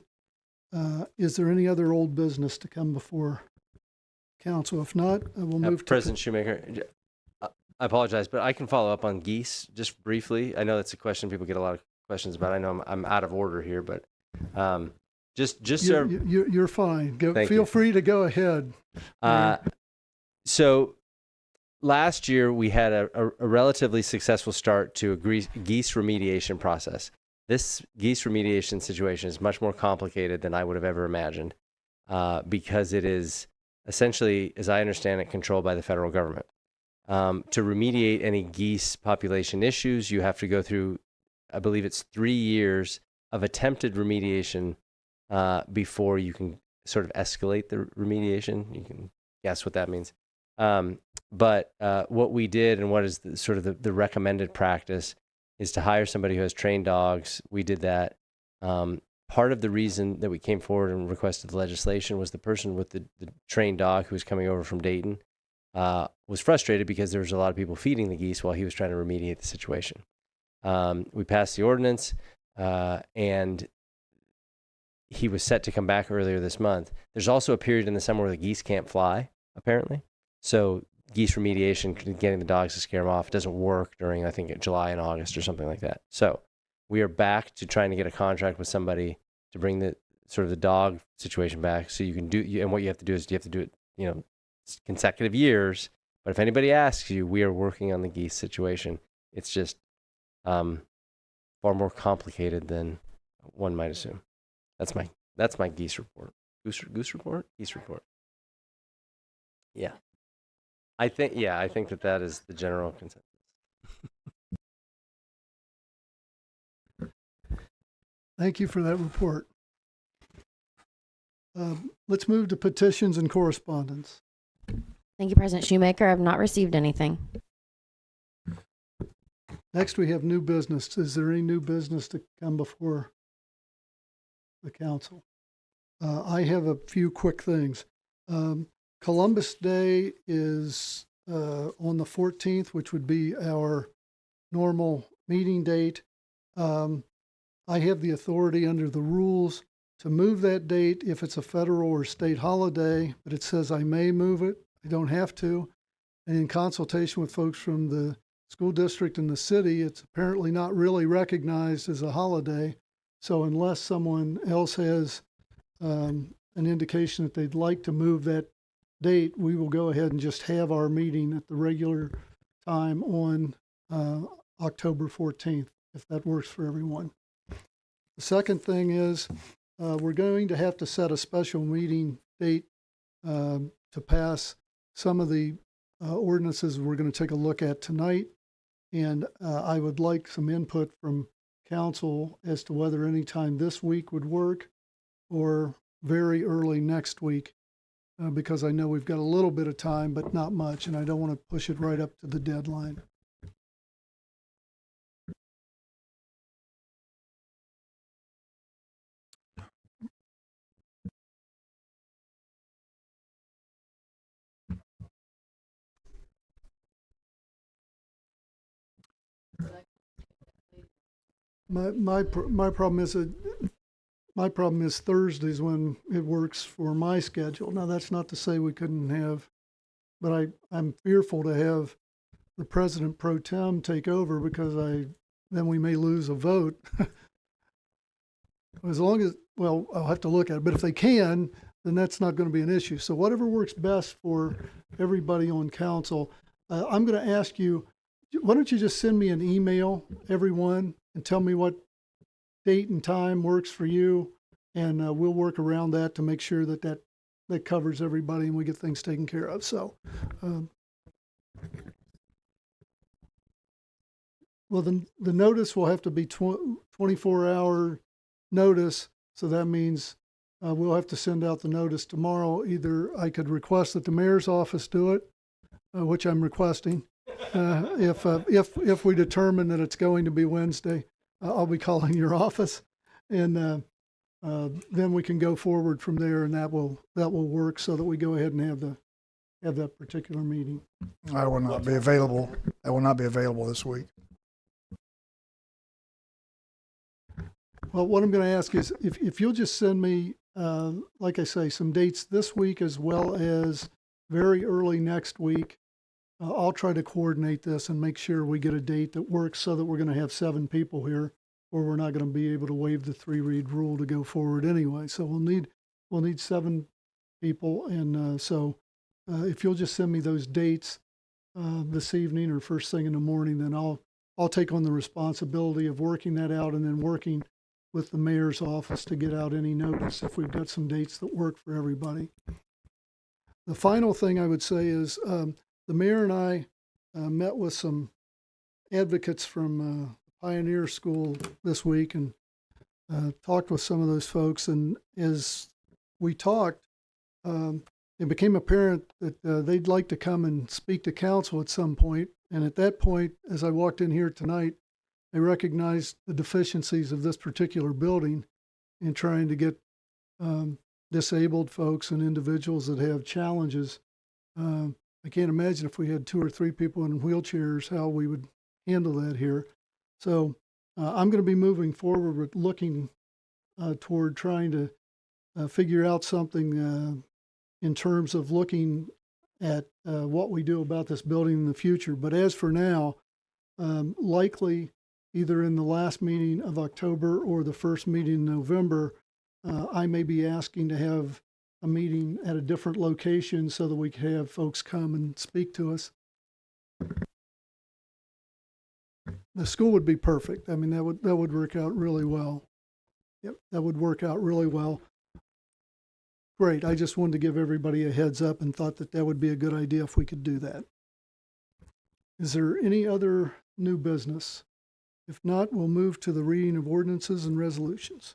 Is there any other old business to come before council? If not, we'll move to President Shoemaker, I apologize, but I can follow up on geese just briefly. I know that's a question people get a lot of questions about. I know I'm out of order here, but just so you're fine. Thank Feel you. free to go ahead. So last year we had a relatively successful start to a geese remediation process. This geese remediation situation is much more complicated than I would have ever imagined because it is essentially, as I understand it, controlled by the federal government. To remediate any geese population issues, you have to go through, I believe it's 3 years of attempted remediation before you can sort of escalate the remediation. You can guess what that means. But what we did and what is the recommended practice is to hire somebody who has trained dogs. We did that. Part of the reason that we came forward and requested the legislation was the person with the trained dog who was coming over from Dayton was frustrated because there was a lot of people feeding the geese while he was trying to remediate the situation. We passed the ordinance and he was set to come back earlier this month. There's also a period in the summer where the geese can't fly, apparently. So geese remediation, getting the dogs to scare them off, doesn't work during, I think, July and August or something like that. So we are back to trying to get a contract with somebody to bring the dog situation back. So you can do, and what you have to do is you have to do it, consecutive years. But if anybody asks you, we are working on the geese situation. It's just far more complicated than one might assume. That's my geese report. Goose report? Geese report. Yeah. I think that is the general consensus. Thank you for that report. Let's move to petitions and correspondence. Thank you, President Shoemaker. I have not received anything. Next, we have new business. Is there any new business to come before the council? I have a few quick things. Columbus Day is on the 14th, which would be our normal meeting date. I have the authority under the rules to move that date if it's a federal or state holiday, but it says I may move it. I don't have to. And in consultation with folks from the school district and the city, it's apparently not really recognized as a holiday. So unless someone else has an indication that they'd like to move that date, we will go ahead and just have our meeting at the regular time on October 14th, if that works for everyone. The second thing is we're going to have to set a special meeting date to pass some of the ordinances we're going to take a look at tonight. And I would like some input from council as to whether any time this week would work or very early next week, because I know we've got a little bit of time, but not much, and I don't want to push it right up to the deadline. My problem is Thursdays when it works for my schedule. Now that's not to say we couldn't have, but I'm fearful to have the president pro tem take over because then we may lose a vote. As long as, well, I'll have to look at it, but if they can, then that's not going to be an issue. So whatever works best for everybody on council, I'm going to ask you, why don't you just send me an email, everyone, and tell me what date and time works for you, and we'll work around that to make sure that covers everybody and we get things taken care of. So, well, the notice will have to be 24-hour notice, so that means we'll have to send out the notice tomorrow. Either I could request that the mayor's office do it, which I'm requesting. If we determine that it's going to be Wednesday, I'll be calling your office, and then we can go forward from there, and that will work so that we go ahead and have that particular meeting. I will not be available. I will not be available this week. Well, what I'm going to ask is if you'll just send me, like I say, some dates this week as well as very early next week. I'll try to coordinate this and make sure we get a date that works so that we're going to have 7 people here, or we're not going to be able to waive the 3-read rule to go forward anyway. So we'll need 7 people, and so if you'll just send me those dates this evening or first thing in the morning, then I'll take on the responsibility of working that out and then working with the mayor's office to get out any notice if we've got some dates that work for everybody. The final thing I would say is the mayor and I met with some advocates from Pioneer School this week and talked with some of those folks. And as we talked, it became apparent that they'd like to come and speak to council at some point. And at that point, as I walked in here tonight, I recognized the deficiencies of this particular building in trying to get disabled folks and individuals that have challenges. I can't imagine if we had 2 or 3 people in wheelchairs, how we would handle that here. So I'm going to be moving forward with looking toward trying to figure out something in terms of looking at what we do about this building in the future. But as for now, likely either in the last meeting of October or the first meeting in November, I may be asking to have a meeting at a different location so that we can have folks come and speak to us. The school would be perfect. I mean, that would work out really well. Yep, that would work out really well. Great. I just wanted to give everybody a heads up and thought that would be a good idea if we could do that. Is there any other new business? If not, we'll move to the reading of ordinances and resolutions.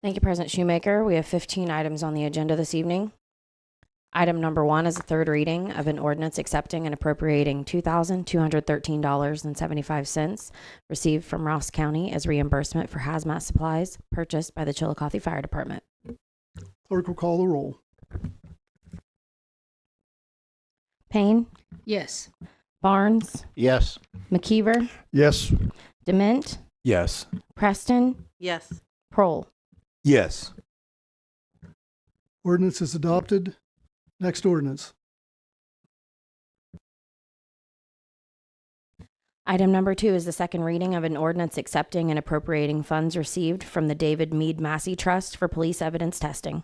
Thank you, President Shoemaker. We have 15 items on the agenda this evening. Item number 1 is a third reading of an ordinance accepting and appropriating $2,213.75 received from Ross County as reimbursement for hazmat supplies purchased by the Chiillicothe Fire Department. Clerk will call the roll. Payne, Yes. Barnes, Yes. McKeever, Yes. Dement, Yes. Preston, Yes. Prohl. Yes. Ordinance is adopted. Next ordinance. Item number 2 is the second reading of an ordinance accepting and appropriating funds received from the David Meade Massey Trust for police evidence testing.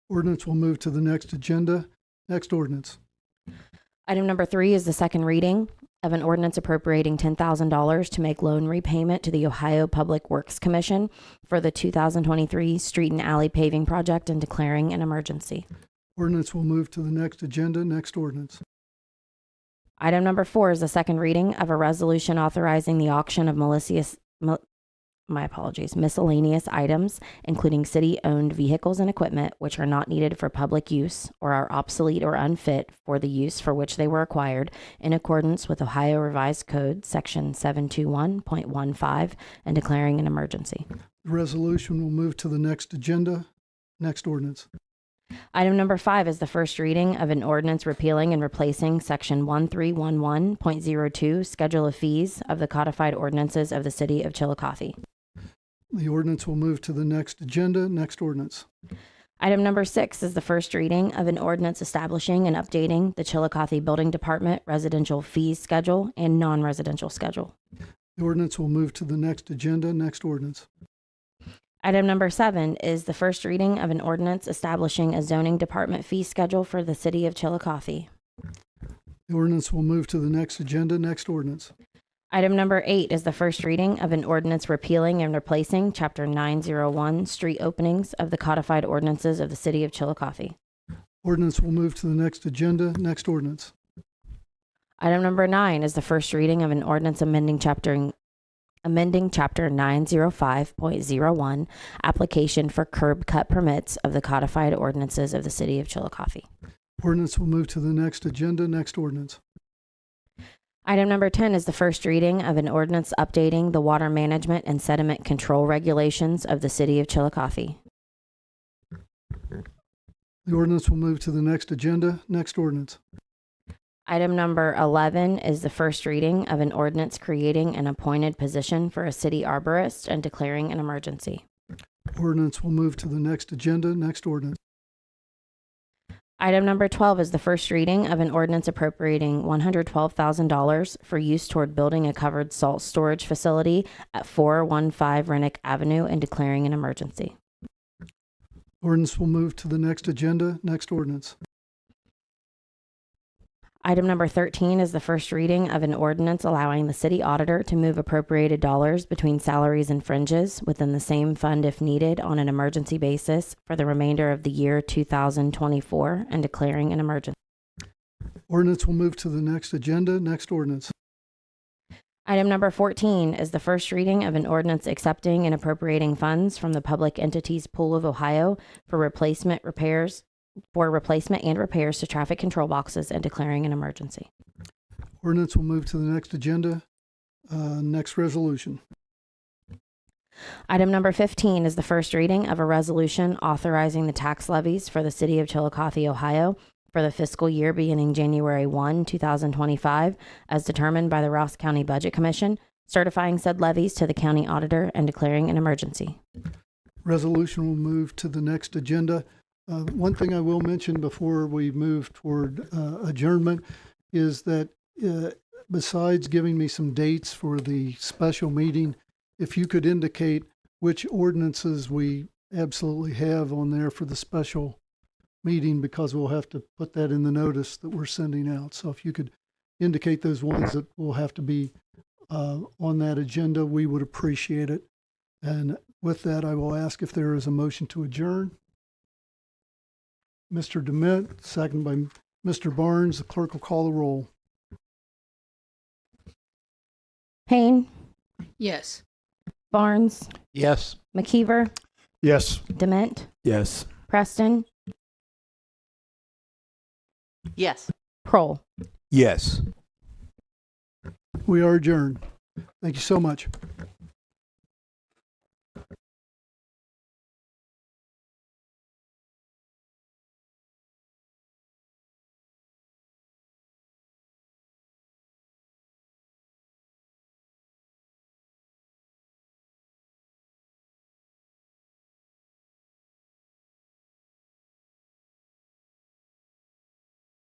Ordinance will move to the next agenda. Next ordinance. Item number 3 is the second reading of an ordinance appropriating $10,000 to make loan repayment to the Ohio Public Works Commission for the 2023 street and alley paving project and declaring an emergency. Ordinance will move to the next agenda. Next ordinance. Item number 4 is the second reading of a resolution authorizing the auction of miscellaneous items, including city-owned vehicles and equipment which are not needed for public use or are obsolete or unfit for the use for which they were acquired, in accordance with Ohio Revised Code, Section 721.15, and declaring an emergency. The resolution will move to the next agenda. Next ordinance. Item number 5 is the first reading of an ordinance repealing and replacing Section 1311.02, Schedule of Fees of the Codified Ordinances of the City of Chiillicothe. The ordinance will move to the next agenda. Next ordinance. Item number 6 is the first reading of an ordinance establishing and updating the Chiillicothe Building Department residential fees schedule and non-residential schedule. The ordinance will move to the next agenda. Next ordinance. Item number 7 is the first reading of an ordinance establishing a zoning department fee schedule for the City of Chiillicothe. The ordinance will move to the next agenda. Next ordinance. Item number 8 is the first reading of an ordinance repealing and replacing Chapter 901 street openings of the Codified Ordinances of the City of Chiillicothe. Ordinance will move to the next agenda. Next ordinance. Item number 9 is the first reading of an ordinance amending Chapter 905.01, application for curb cut permits of the Codified Ordinances of the City of Chiillicothe. Ordinance will move to the next agenda. Next ordinance. Item number 10 is the first reading of an ordinance updating the water management and sediment control regulations of the City of Chiillicothe. The ordinance will move to the next agenda. Next ordinance. Item number 11 is the first reading of an ordinance creating an appointed position for a city arborist and declaring an emergency. Ordinance will move to the next agenda. Next ordinance. Item number 12 is the first reading of an ordinance appropriating $112,000 for use toward building a covered salt storage facility at 415 Rennick Avenue and declaring an emergency. Ordinance will move to the next agenda. Next ordinance. Item number 13 is the first reading of an ordinance allowing the city auditor to move appropriated dollars between salaries and fringes within the same fund if needed on an emergency basis for the remainder of the year 2024 and declaring an emergency. Ordinance will move to the next agenda. Next ordinance. Item number 14 is the first reading of an ordinance accepting and appropriating funds from the Public Entities Pool of Ohio for replacement and repairs to traffic control boxes and declaring an emergency. Ordinance will move to the next agenda. Next resolution. Item number 15 is the first reading of a resolution authorizing the tax levies for the city of Chiillicothe, Ohio for the fiscal year beginning January 1, 2025, as determined by the Ross County Budget Commission, certifying said levies to the county auditor and declaring an emergency. Resolution will move to the next agenda. One thing I will mention before we move toward adjournment is that besides giving me some dates for the special meeting, if you could indicate which ordinances we absolutely have on there for the special meeting, because we'll have to put that in the notice that we're sending out. So if you could indicate those ones that will have to be on that agenda, we would appreciate it. And with that, I will ask if there is a motion to adjourn. Mr. DeMint, second by Mr. Barnes. The clerk will call the roll. Payne, Yes. Barnes, Yes. McKeever, Yes. Dement, Yes. Preston, Yes. Kroll. Yes. We are adjourned. Thank you so much.